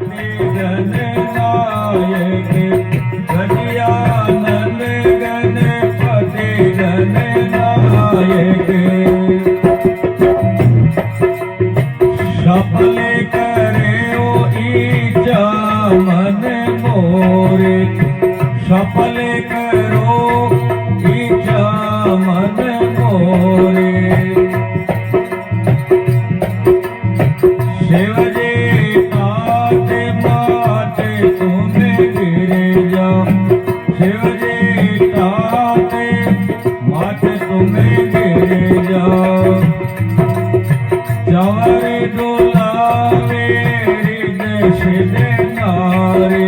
पति गणनायक गजानन गणपति गणनायक सफल करे ईचा मन मोरे सफल करो ईचा मन मोरे शिव जी ताते माते तुम्हें गिरे जाओ शिव जी ताते माते तुम्हें गिरे जाओ चवरे डोलावे हृदय सिदे नारे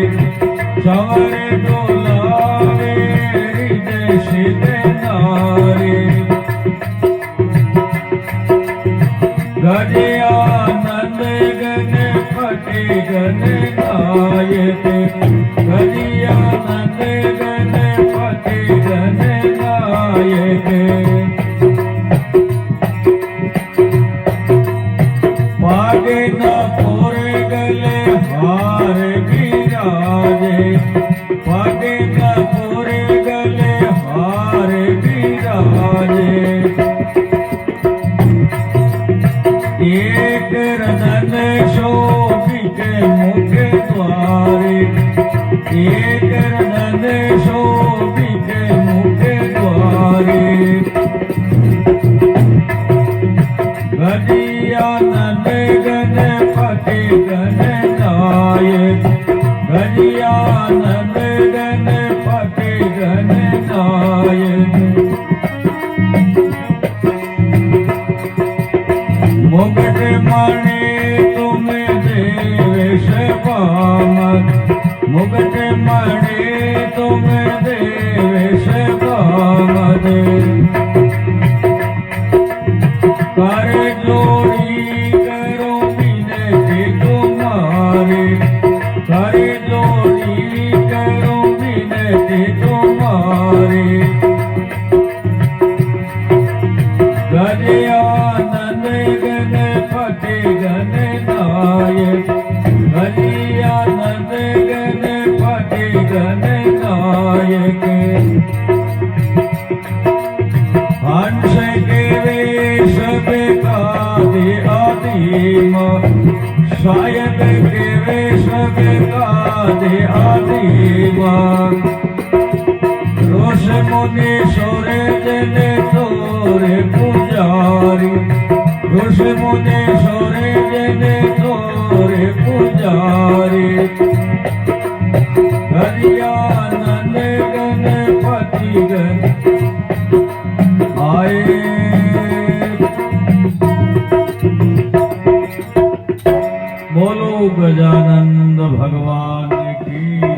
चवरे डोलावे हृदय सिदे नारे गजानन गणपति गणनायक गजानन गणपति गणनायक पागे न पूरे गले हार बिराजे पागे न पूरे गले हार बिराजे एक रतन शोभित मुख द्वारे एक रतन शोभित मुख द्वारे गजानन गणपति गणनायक गजानन गणपति गणनायक मुकुट मणि तुम देवेश पामक मुकुट मणि तुम देवेश पामक कर जोड़ी करो विनती तुम्हारे कर जोड़ी करो विनती तुम्हारे गजानन गणपति गणनायक गजानन गणपति गणनायक हंस के वेश बेकादि आदिम शायद के वेश बेकादि आदिम रोष मुनि सोरे जने तोरे पुजारी रोष मुनि सोरे जने तोरे पुजारी गजानन गणपति गण आए बोलो गजानंद भगवान की